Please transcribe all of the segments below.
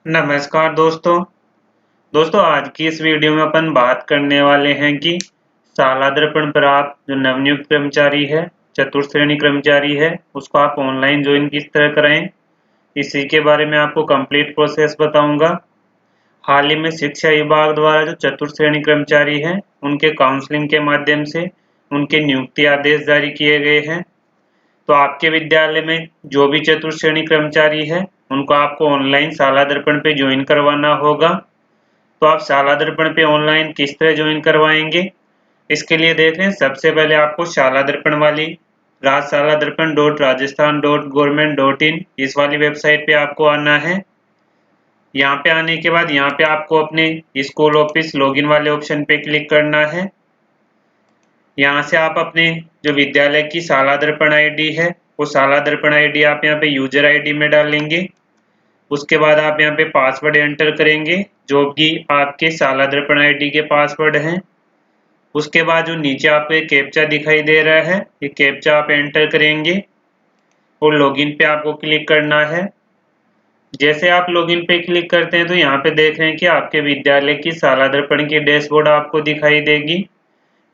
नमस्कार दोस्तों आज की इस वीडियो में अपन बात करने वाले हैं कि सालादर्पण प्राप्त जो नवनियुक्त कर्मचारी है, चतुर्थ श्रेणी कर्मचारी है, उसको आप ऑनलाइन ज्वाइन किस तरह कराएं। इसी के बारे में आपको कंप्लीट प्रोसेस बताऊंगा। हाल ही में शिक्षा विभाग द्वारा जो चतुर्थ श्रेणी कर्मचारी हैं, उनके काउंसलिंग के माध्यम से उनके नियुक्ति आदेश जारी किए गए हैं। तो आपके विद्यालय में जो भी चतुर्थ श्रेणी कर्मचारी है, उनको आपको ऑनलाइन सालादर्पण पे ज्वाइन करवाना होगा। तो आप सालादर्पण पे ऑनलाइन किस तरह ज्वाइन करवाएंगे, इसके लिए देख लें। सबसे पहले आपको सालादर्पण वाली rajsaladharpan.rajasthan.government.in इस वाली वेबसाइट पे आपको आना है। यहाँ पे आने के बाद यहाँ पे आपको अपने स्कूल ऑफिस लॉगिन वाले ऑप्शन पे क्लिक करना है। यहाँ से आप अपने जो विद्यालय की सालादर्पण आईडी है, वो सालादर्पण आईडी आप यहाँ पे यूजर आईडी में डालेंगे। उसके बाद आप यहाँ पे पासवर्ड एंटर करेंगे, जो कि आपके सालादर्पण आईडी के पासवर्ड हैं। उसके बाद जो नीचे आपको एक कैप्चा दिखाई दे रहा है, ये कैप्चा आप एंटर करेंगे और लॉगिन पे आपको क्लिक करना है। जैसे आप लॉगिन पे क्लिक करते हैं तो यहाँ पे देख रहे हैं कि आपके विद्यालय की सालादर्पण की डैशबोर्ड आपको दिखाई देगी।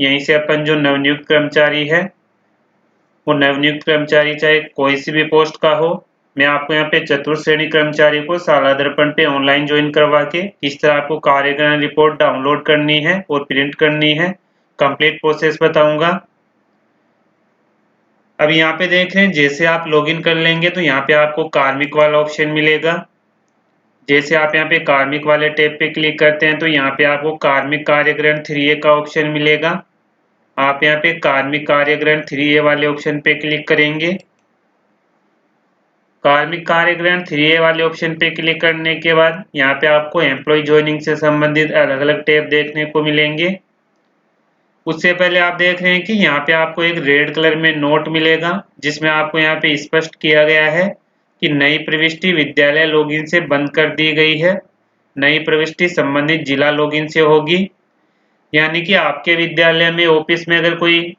यहीं से अपन जो नवनियुक्त कर्मचारी है, वो नवनियुक्त कर्मचारी चाहे कोई सी भी पोस्ट का हो, मैं आपको यहाँ पे चतुर्थ श्रेणी कर्मचारी को सालादर्पण पे ऑनलाइन ज्वाइन करवा के किस तरह आपको कार्यकरण रिपोर्ट डाउनलोड करनी है और प्रिंट करनी है, कंप्लीट प्रोसेस बताऊंगा। अब यहाँ पे देख रहे हैं, जैसे आप लॉगिन कर लेंगे तो यहाँ पे आपको कार्मिक वाला ऑप्शन मिलेगा। जैसे आप यहाँ पे कार्मिक वाले टैब पे क्लिक करते हैं तो यहाँ पे आपको कार्मिक कार्यकरण 3A का ऑप्शन मिलेगा। आप यहाँ पे कार्मिक कार्यकरण 3A वाले ऑप्शन पे क्लिक करेंगे। कार्मिक कार्यकरण 3A वाले ऑप्शन पे क्लिक करने के बाद यहाँ पे आपको एम्प्लॉय ज्वाइनिंग से संबंधित अलग अलग टैब देखने को मिलेंगे। उससे पहले आप देख रहे हैं कि यहाँ पे आपको एक रेड कलर में नोट मिलेगा, जिसमें आपको यहाँ पे स्पष्ट किया गया है कि नई प्रविष्टि विद्यालय लॉगिन से बंद कर दी गई है। नई प्रविष्टि संबंधित जिला लॉगिन से होगी। यानी कि आपके विद्यालय में ऑफिस में अगर कोई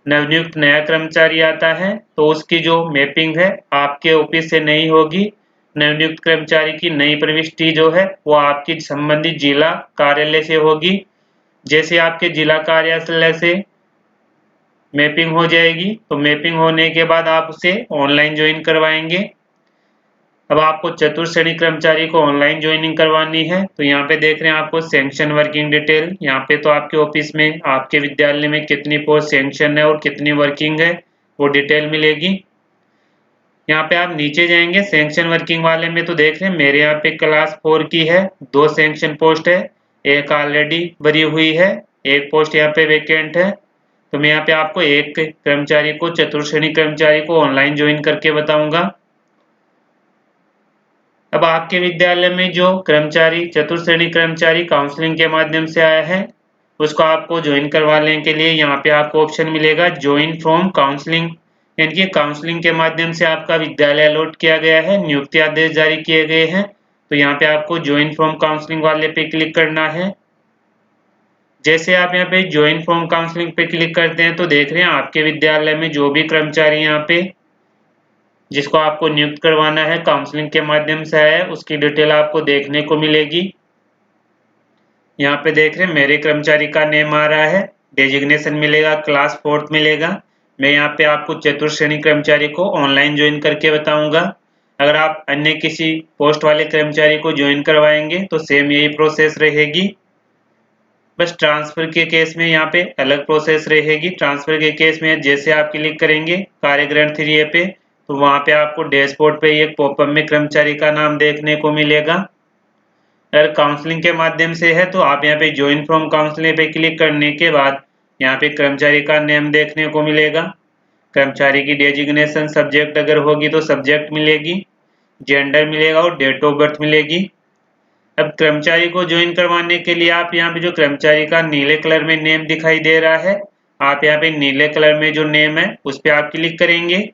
नवनियुक्त नया कर्मचारी आता है तो उसकी जो मैपिंग है आपके ऑफिस से नहीं होगी। नवनियुक्त कर्मचारी की नई प्रविष्टि जो है वो आपकी संबंधित जिला कार्यालय से होगी। जैसे आपके जिला कार्यालय से मैपिंग हो जाएगी तो मैपिंग होने के बाद आप उसे ऑनलाइन ज्वाइन करवाएंगे। अब आपको चतुर्थ श्रेणी कर्मचारी को ऑनलाइन ज्वाइनिंग करवानी है तो यहाँ पे देख रहे हैं आपको सैंक्शन वर्किंग डिटेल। यहाँ पे तो आपके ऑफिस में आपके विद्यालय में कितनी पोस्ट सैंक्शन है और कितनी वर्किंग है वो डिटेल मिलेगी। यहाँ पे आप नीचे जाएंगे सैंक्शन वर्किंग वाले में तो देख रहे हैं मेरे यहाँ पे क्लास 4 की है, 2 सैंक्शन पोस्ट है, एक ऑलरेडी भरी हुई है, एक पोस्ट यहाँ पे वेकेंट है। तो मैं यहाँ पे आपको एक कर्मचारी को चतुर्थ श्रेणी कर्मचारी को ऑनलाइन ज्वाइन करके बताऊंगा। अब आपके विद्यालय में जो कर्मचारी चतुर्थ श्रेणी कर्मचारी काउंसलिंग के माध्यम से आया है, उसको आपको ज्वाइन करवाने के लिए यहाँ पे आपको ऑप्शन मिलेगा ज्वाइन फ्रॉम काउंसलिंग। यानी कि काउंसलिंग के माध्यम से आपका विद्यालय अलॉट किया गया है, नियुक्ति आदेश जारी किए गए हैं, तो यहाँ पे आपको ज्वाइन फ्रॉम काउंसलिंग वाले पे क्लिक करना है। जैसे आप यहाँ पे ज्वाइन फ्रॉम काउंसलिंग पे क्लिक करते हैं तो देख रहे हैं आपके विद्यालय में जो भी कर्मचारी यहाँ पे जिसको आपको नियुक्त करवाना है काउंसलिंग के माध्यम से आया है, उसकी डिटेल आपको देखने को मिलेगी। यहाँ पे देख रहे हैं मेरे कर्मचारी का नेम आ रहा है, डेजिग्नेशन मिलेगा, क्लास 4 मिलेगा। मैं यहाँ पे आपको चतुर्थ श्रेणी कर्मचारी को ऑनलाइन ज्वाइन करके बताऊंगा। अगर आप अन्य किसी पोस्ट वाले कर्मचारी को ज्वाइन करवाएंगे तो सेम यही प्रोसेस रहेगी, बस ट्रांसफर के केस में यहाँ पे अलग प्रोसेस रहेगी। ट्रांसफर के केस में जैसे आप क्लिक करेंगे कार्यकरण 3A पे तो वहाँ पे आपको डैशबोर्ड पे एक पॉपअप में कर्मचारी का नाम देखने को मिलेगा। अगर काउंसलिंग के माध्यम से है तो आप यहाँ पे ज्वाइन फ्रॉम काउंसलिंग पे क्लिक करने के बाद यहाँ पे कर्मचारी का नेम देखने को मिलेगा। कर्मचारी की डेजिग्नेशन सब्जेक्ट अगर होगी तो सब्जेक्ट मिलेगी, जेंडर मिलेगा और डेट ऑफ बर्थ मिलेगी। अब कर्मचारी को ज्वाइन करवाने के लिए आप यहाँ पे जो कर्मचारी का नीले कलर में नेम दिखाई दे रहा है, आप यहाँ पे नीले कलर में जो नेम है उस पर आप क्लिक करेंगे।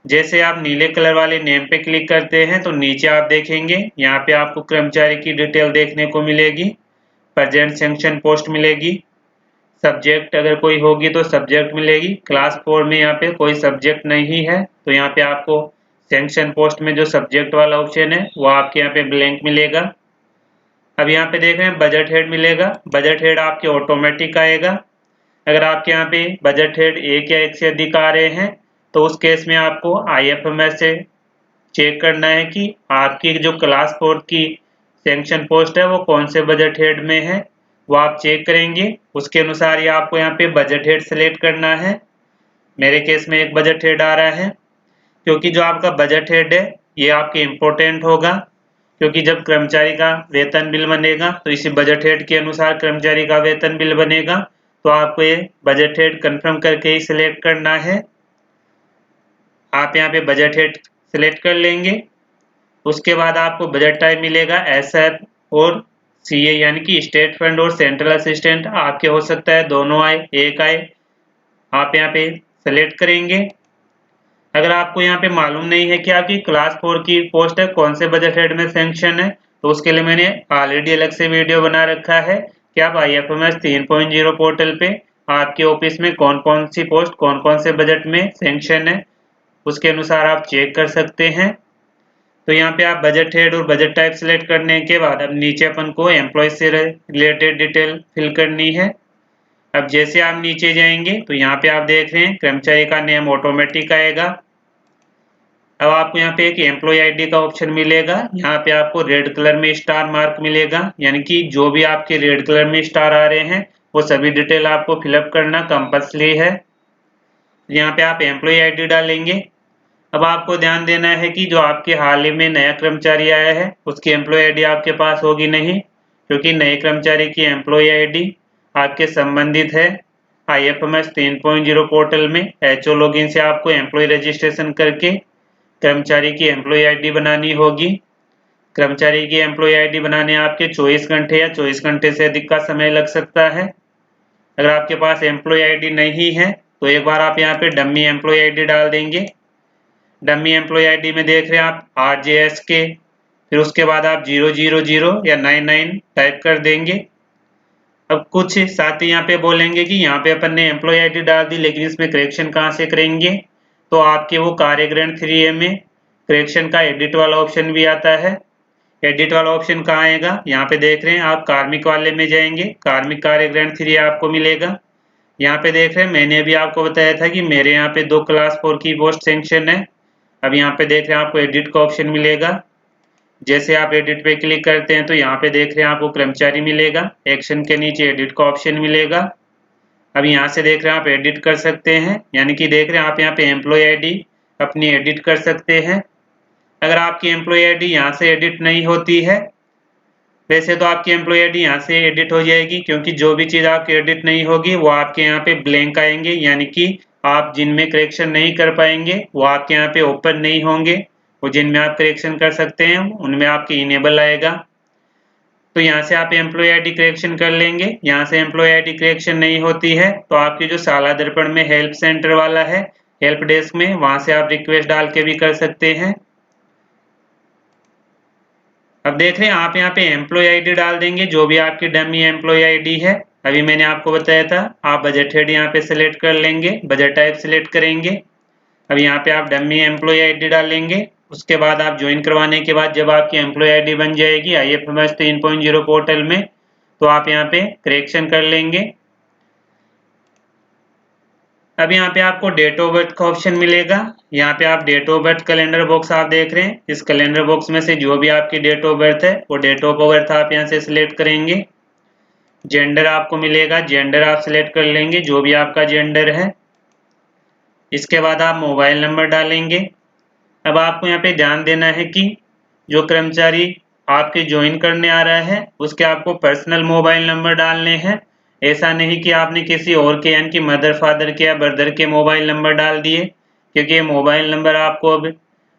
जैसे आप नीले कलर वाले नेम पे क्लिक करते हैं तो नीचे आप देखेंगे यहाँ पे आपको कर्मचारी की डिटेल देखने को मिलेगी, प्रेजेंट सैंक्शन पोस्ट मिलेगी, सब्जेक्ट अगर कोई होगी तो सब्जेक्ट मिलेगी। क्लास 4 में यहाँ पे कोई सब्जेक्ट नहीं है तो यहाँ पे आपको सैंक्शन पोस्ट में जो सब्जेक्ट वाला ऑप्शन है वो आपके यहाँ पे ब्लैंक मिलेगा। अब यहाँ पे देख रहे हैं बजट हेड मिलेगा। बजट हेड आपके ऑटोमेटिक आएगा। अगर आपके यहाँ पे बजट हेड एक या एक से अधिक आ रहे हैं तो उस केस में आपको IFMS से चेक करना है कि आपकी जो क्लास 4 की सैंक्शन पोस्ट है वो कौन से बजट हेड में है, वो आप चेक करेंगे। उसके अनुसार ही आपको यहाँ पे बजट हेड सेलेक्ट करना है। मेरे केस में एक बजट हेड आ रहा है, क्योंकि जो आपका बजट हेड है ये आपके इम्पोर्टेंट होगा, क्योंकि जब कर्मचारी का वेतन बिल बनेगा तो इसी बजट हेड के अनुसार कर्मचारी का वेतन बिल बनेगा। तो आपको ये बजट हेड कंफर्म करके ही सिलेक्ट करना है। आप यहाँ पे बजट हेड सिलेक्ट कर लेंगे। उसके बाद आपको बजट टाइप मिलेगा SF और CA, यानी कि स्टेट फंड और सेंट्रल असिस्टेंट आपके हो सकता है दोनों आए, एक आए। आप यहाँ पे सेलेक्ट करेंगे। अगर आपको यहाँ पे मालूम नहीं है कि आपकी क्लास 4 की पोस्ट है कौन से बजट हेड में सैंक्शन है, तो उसके लिए मैंने ऑलरेडी अलग से वीडियो बना रखा है कि आप IFMS 3.0 पोर्टल पे आपके ऑफिस में कौन कौन सी पोस्ट कौन कौन से बजट में सैंक्शन है, उसके अनुसार आप चेक कर सकते हैं। तो यहाँ पे आप बजट हेड और बजट टाइप सिलेक्ट करने के बाद अब नीचे अपन को एम्प्लॉय से रिलेटेड डिटेल फिल करनी है। अब जैसे आप नीचे जाएंगे तो यहाँ पे आप देख रहे हैं कर्मचारी का नेम ऑटोमेटिक आएगा। अब आपको यहाँ पे एक एम्प्लॉय ID का ऑप्शन मिलेगा। यहाँ पे आपको रेड कलर में स्टार मार्क मिलेगा, यानी कि जो भी आपके रेड कलर में स्टार आ रहे हैं वो सभी डिटेल आपको फिलअप करना कंपल्सरी है। यहाँ पे आप एम्प्लॉय ID डालेंगे। अब आपको ध्यान देना है कि जो आपके हाल ही में नया कर्मचारी आया है उसकी एम्प्लॉय ID आपके पास होगी नहीं, क्योंकि नए कर्मचारी की एम्प्लॉय ID आपके संबंधित है IFMS 3.0 पोर्टल में। HO लॉगिन से आपको एम्प्लॉय रजिस्ट्रेशन करके कर्मचारी की एम्प्लॉय ID बनानी होगी। कर्मचारी की एम्प्लॉय ID बनाने आपके 24 घंटे या 24 घंटे से अधिक का समय लग सकता है। अगर आपके पास एम्प्लॉय ID नहीं है तो एक बार आप यहाँ पे डमी एम्प्लॉय ID डाल देंगे। डमी एम्प्लॉय ID में देख रहे हैं आप RJSK, फिर उसके बाद आप 000 या 99 टाइप कर देंगे। अब कुछ साथी यहाँ पे बोलेंगे कि यहाँ पे अपन ने एम्प्लॉय ID डाल दी लेकिन इसमें करेक्शन कहाँ से करेंगे, तो आपके वो कार्यग्रहण 3A में करेक्शन का एडिट वाला ऑप्शन भी आता है। एडिट वाला ऑप्शन कहाँ आएगा, यहाँ पे देख रहे हैं आप कार्मिक वाले में जाएंगे, कार्मिक कार्यग्रहण 3A आपको मिलेगा। यहाँ पे देख रहे हैं मैंने अभी आपको बताया था कि मेरे यहाँ पे 2 क्लास 4 की पोस्ट सैंक्शन है। अब यहाँ पे देख रहे हैं आपको एडिट का ऑप्शन मिलेगा। जैसे आप एडिट पे क्लिक करते हैं तो यहाँ पे देख रहे हैं आपको कर्मचारी मिलेगा, एक्शन के नीचे एडिट का ऑप्शन मिलेगा। अब यहाँ से देख रहे हैं आप एडिट कर सकते हैं, यानी कि देख रहे हैं आप यहाँ पे एम्प्लॉय ID अपनी एडिट कर सकते हैं। अगर आपकी एम्प्लॉय ID यहाँ से एडिट नहीं होती है, वैसे तो आपकी एम्प्लॉय ID यहाँ से एडिट हो जाएगी, क्योंकि जो भी चीज़ आपकी एडिट नहीं होगी वो आपके यहाँ पे ब्लैंक आएंगे, यानी कि आप जिनमें करेक्शन नहीं कर पाएंगे वो आपके यहाँ पे ओपन नहीं होंगे। वो जिनमें आप करेक्शन कर सकते हैं उनमें आपके इनेबल आएगा। तो यहाँ से आप एम्प्लॉय ID करेक्शन कर लेंगे। यहाँ से एम्प्लॉय ID करेक्शन नहीं होती है तो आपकी जो शाला दर्पण में हेल्प सेंटर वाला है, हेल्प डेस्क में, वहाँ से आप रिक्वेस्ट डाल के भी कर सकते हैं। अब देख रहे हैं आप यहाँ पे एम्प्लॉय ID डाल देंगे जो भी आपकी डमी एम्प्लॉय ID है। अभी मैंने आपको बताया था आप बजट हेड यहाँ पे सिलेक्ट कर लेंगे, बजट टाइप सिलेक्ट करेंगे। अब यहाँ पे आप डमी एम्प्लॉय ID डालेंगे। उसके बाद आप ज्वाइन करवाने के बाद जब आपकी एम्प्लॉय ID बन जाएगी IFMS 3.0 पोर्टल में, तो आप यहाँ पे करेक्शन कर लेंगे। अब यहाँ पे आपको डेट ऑफ बर्थ का ऑप्शन मिलेगा। यहाँ पे आप date of birth calendar box आप देख रहे हैं, इस कैलेंडर बॉक्स में से जो भी आपकी डेट ऑफ बर्थ है वो डेट ऑफ बर्थ आप यहाँ से सिलेक्ट करेंगे। जेंडर आपको मिलेगा, जेंडर आप सिलेक्ट कर लेंगे जो भी आपका जेंडर है। इसके बाद आप मोबाइल नंबर डालेंगे। अब आपको यहाँ पे ध्यान देना है कि जो कर्मचारी आपके ज्वाइन करने आ रहा है उसके आपको पर्सनल मोबाइल नंबर डालने हैं। ऐसा नहीं कि आपने किसी और के यानी कि मदर फादर के या ब्रदर के मोबाइल नंबर डाल दिए, क्योंकि ये मोबाइल नंबर आपको अब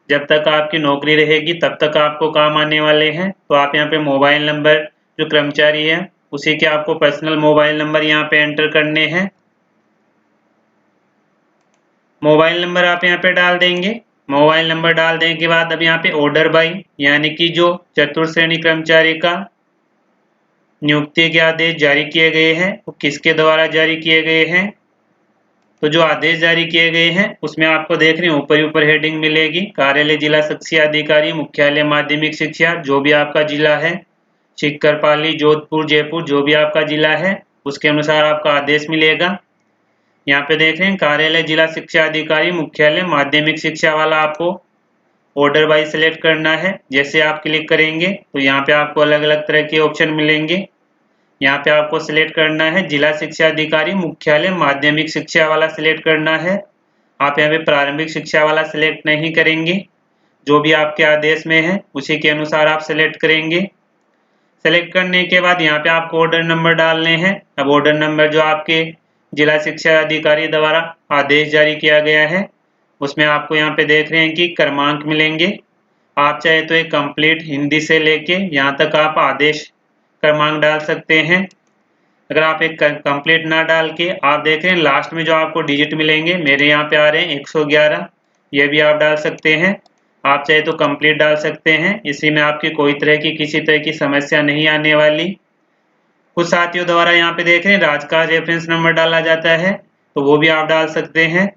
जब तक आपकी नौकरी रहेगी तब तक आपको काम आने वाले हैं। तो आप यहाँ पे मोबाइल नंबर जो कर्मचारी है उसी के आपको पर्सनल मोबाइल नंबर यहाँ पे एंटर करने हैं। मोबाइल नंबर आप यहाँ पे डाल देंगे। मोबाइल नंबर डाल देने के बाद अब यहाँ पे ऑर्डर बाई, यानी कि जो चतुर्थ श्रेणी कर्मचारी का नियुक्ति के आदेश जारी किए गए हैं वो किसके द्वारा जारी किए गए हैं, तो जो आदेश जारी किए गए हैं उसमें आपको देख रहे हैं ऊपर हेडिंग मिलेगी, कार्यालय जिला शिक्षा अधिकारी मुख्यालय माध्यमिक शिक्षा, जो भी आपका जिला है, शिखरपाली, जोधपुर, जयपुर, जो भी आपका जिला है उसके अनुसार आपका आदेश मिलेगा। यहाँ पे देख रहे हैं कार्यालय जिला शिक्षा अधिकारी मुख्यालय माध्यमिक शिक्षा वाला आपको ऑर्डर वाइज सेलेक्ट करना है। जैसे आप क्लिक करेंगे तो यहाँ पे आपको अलग अलग तरह के ऑप्शन मिलेंगे। यहाँ पे आपको सिलेक्ट करना है जिला शिक्षा अधिकारी मुख्यालय माध्यमिक शिक्षा वाला सिलेक्ट करना है। आप यहाँ पे प्रारंभिक शिक्षा वाला सिलेक्ट नहीं करेंगे, जो भी आपके आदेश में है उसी के अनुसार आप सिलेक्ट करेंगे। सेलेक्ट करने के बाद यहाँ पे आपको ऑर्डर नंबर डालने हैं। अब ऑर्डर नंबर जो आपके जिला शिक्षा अधिकारी द्वारा आदेश जारी किया गया है उसमें आपको यहाँ पे देख रहे हैं कि क्रमांक मिलेंगे। आप चाहे तो एक कंप्लीट हिंदी से लेके यहाँ तक आप आदेश क्रमांक डाल सकते हैं। अगर आप एक कंप्लीट ना डाल के आप देख रहे हैं लास्ट में जो आपको डिजिट मिलेंगे, मेरे यहाँ पे आ रहे हैं 111, ये भी आप डाल सकते हैं। आप चाहे तो कंप्लीट डाल सकते हैं, इसी में आपकी कोई तरह की किसी तरह की समस्या नहीं आने वाली। कुछ साथियों द्वारा यहाँ पे देख रहे हैं राजकाज रेफरेंस नंबर डाला जाता है, तो वो भी आप डाल सकते हैं।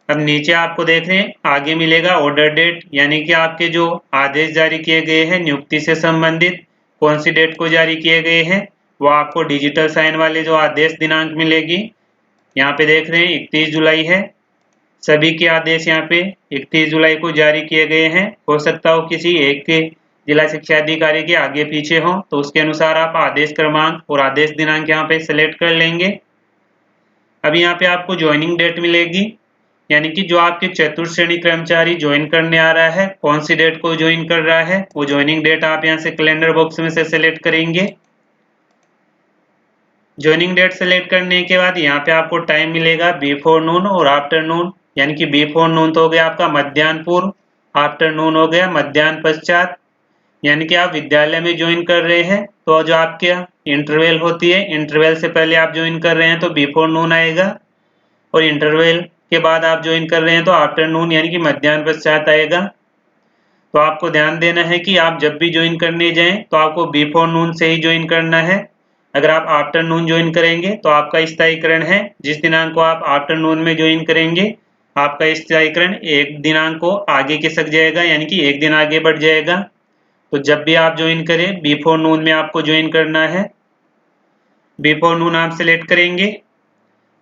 अब नीचे आपको देख रहे हैं आगे मिलेगा ऑर्डर डेट, यानी कि आपके जो आदेश जारी किए गए हैं नियुक्ति से संबंधित कौन सी डेट को जारी किए गए हैं वो आपको डिजिटल साइन वाले जो आदेश दिनांक मिलेगी। यहाँ पे देख रहे हैं 31 जुलाई है, सभी के आदेश यहाँ पे 31 जुलाई को जारी किए गए हैं। हो सकता हो किसी एक के जिला शिक्षा अधिकारी के आगे पीछे हो, तो उसके अनुसार आप आदेश क्रमांक और आदेश दिनांक यहाँ पे सेलेक्ट कर लेंगे। अब यहाँ पे आपको ज्वाइनिंग डेट मिलेगी, यानी कि जो आपके चतुर्थ श्रेणी कर्मचारी ज्वाइन करने आ रहा है कौन सी डेट को ज्वाइन कर रहा है वो ज्वाइनिंग डेट आप यहाँ से कैलेंडर बॉक्स में से सेलेक्ट करेंगे। ज्वाइनिंग डेट सेलेक्ट करने के बाद यहाँ पे आपको टाइम मिलेगा बिफोर नून और आफ्टरनून, यानी कि बिफोर नून तो हो गया आपका मध्याह्न पूर्व, आफ्टरनून हो गया मध्याह्न पश्चात। यानी कि आप विद्यालय में ज्वाइन कर रहे हैं तो जो आपके इंटरवल होती है, इंटरवल से पहले आप ज्वाइन कर रहे हैं तो बिफोर नून आएगा, और इंटरवल के बाद आप ज्वाइन कर रहे हैं तो आफ्टरनून यानी कि मध्याह्न पश्चात आएगा। तो आपको ध्यान देना है कि आप जब भी ज्वाइन करने जाएं तो आपको बिफोर नून से ही ज्वाइन करना है। अगर आप आफ्टरनून ज्वाइन करेंगे तो आपका स्थायीकरण है, जिस दिनांक को आप आफ्टरनून में ज्वाइन करेंगे आपका स्थायीकरण एक दिनांक को आगे खिसक जाएगा, यानी कि एक दिन आगे बढ़ जाएगा। तो जब भी आप ज्वाइन करें बिफोर नून में आपको ज्वाइन करना है। बिफोर नून आप सिलेक्ट करेंगे।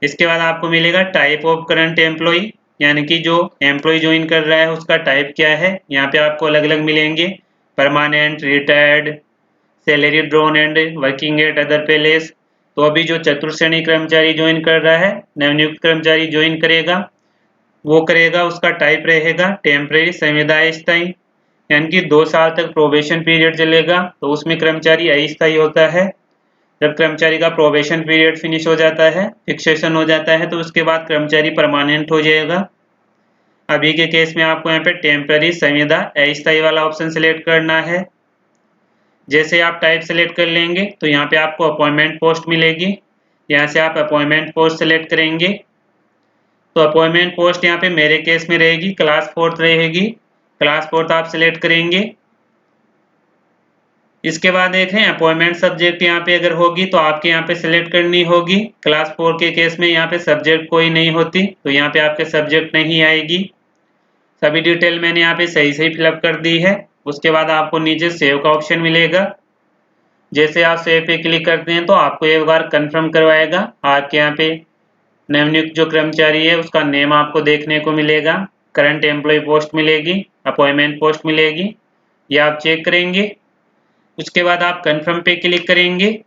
इसके बाद आपको मिलेगा टाइप ऑफ करंट एम्प्लॉय, यानी कि जो एम्प्लॉय ज्वाइन कर रहा है उसका टाइप क्या है। यहाँ पे आपको अलग अलग मिलेंगे, permanent, retired, salary drawn and working at other place. तो अभी जो चतुर्थ श्रेणी कर्मचारी ज्वाइन कर रहा है, नवनियुक्त कर्मचारी ज्वाइन करेगा, वो करेगा उसका टाइप रहेगा टेम्परेरी, संविदा स्थायी, यानी कि 2 साल तक प्रोबेशन पीरियड चलेगा, तो उसमें कर्मचारी अस्थायी होता है। जब कर्मचारी का प्रोबेशन पीरियड फिनिश हो जाता है, फिक्सेशन हो जाता है, तो उसके बाद कर्मचारी परमानेंट हो जाएगा। अभी के केस में आपको यहाँ पे टेम्पररी, संविदा, अस्थायी वाला ऑप्शन सिलेक्ट करना है। जैसे आप टाइप सेलेक्ट कर लेंगे तो यहाँ पे आपको अपॉइंटमेंट पोस्ट मिलेगी, यहाँ से आप अपॉइंटमेंट पोस्ट सेलेक्ट करेंगे। तो अपॉइंटमेंट पोस्ट यहाँ पे मेरे केस में रहेगी क्लास 4 रहेगी, क्लास 4 आप सिलेक्ट करेंगे। इसके बाद देखें अपॉइंटमेंट सब्जेक्ट यहाँ पे अगर होगी तो आपके यहाँ पे सिलेक्ट करनी होगी। क्लास 4 के केस में यहाँ पे सब्जेक्ट कोई नहीं होती, तो यहाँ पे आपके सब्जेक्ट नहीं आएगी। सभी डिटेल मैंने यहाँ पे सही फिलअप कर दी है। उसके बाद आपको नीचे सेव का ऑप्शन मिलेगा। जैसे आप सेव पे क्लिक करते हैं तो आपको एक बार कंफर्म करवाएगा। आपके यहाँ पे नवनियुक्त जो कर्मचारी है उसका नेम आपको देखने को मिलेगा, करंट एम्प्लॉय पोस्ट मिलेगी, अपॉइंटमेंट पोस्ट मिलेगी, ये आप चेक करेंगे। उसके बाद आप कंफर्म पे क्लिक करेंगे।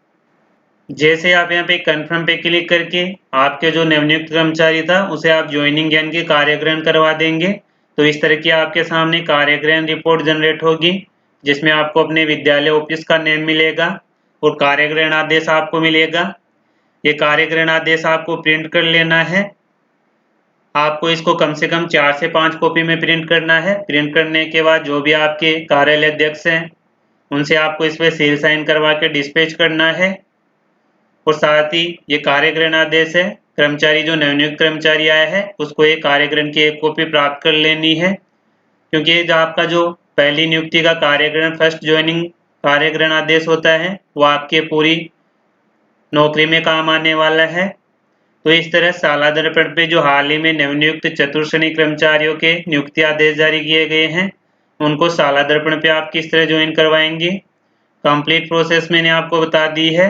जैसे आप यहाँ पे कंफर्म पे क्लिक करके आपके जो नवनियुक्त कर्मचारी था उसे आप ज्वाइनिंग यानी कि कार्यग्रहण करवा देंगे, तो इस तरह की आपके सामने कार्यग्रहण रिपोर्ट जनरेट होगी, जिसमें आपको अपने विद्यालय ऑफिस का नेम मिलेगा और कार्यग्रहण आदेश आपको मिलेगा। ये कार्यग्रहण आदेश आपको प्रिंट कर लेना है। आपको इसको कम से कम 4 से 5 कॉपी में प्रिंट करना है। प्रिंट करने के बाद जो भी आपके कार्यालय अध्यक्ष हैं उनसे आपको इस पर सील साइन करवा के डिस्पैच करना है। और साथ ही ये कार्यग्रहण आदेश है, कर्मचारी जो नवनियुक्त कर्मचारी आया है उसको एक कार्यग्रहण की एक कॉपी प्राप्त कर लेनी है, क्योंकि आपका जो पहली नियुक्ति का कार्यग्रहण, फर्स्ट ज्वाइनिंग कार्यग्रहण आदेश होता है वो आपके पूरी नौकरी में काम आने वाला है। तो इस तरह सालादर्पण पे जो हाल ही में नवनियुक्त चतुर्श्रेणी कर्मचारियों के नियुक्ति आदेश जारी किए गए हैं, उनको सालादर्पण पे आप किस तरह ज्वाइन करवाएंगे। कंप्लीट प्रोसेस मैंने आपको बता दी है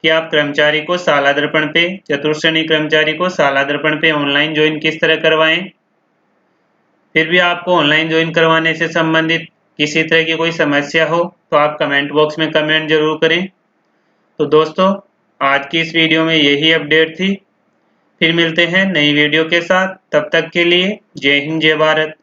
कि आप कर्मचारी को सालादर्पण पे, चतुर्श्रेणी कर्मचारी को सालादर्पण पे ऑनलाइन ज्वाइन किस तरह करवाएं। फिर भी आपको ऑनलाइन ज्वाइन करवाने से संबंधित किसी तरह की कोई समस्या हो तो आप कमेंट बॉक्स में कमेंट जरूर करें। तो दोस्तों, आज की इस वीडियो में यही अपडेट थी। फिर मिलते हैं नई वीडियो के साथ। तब तक के लिए जय हिंद, जय भारत।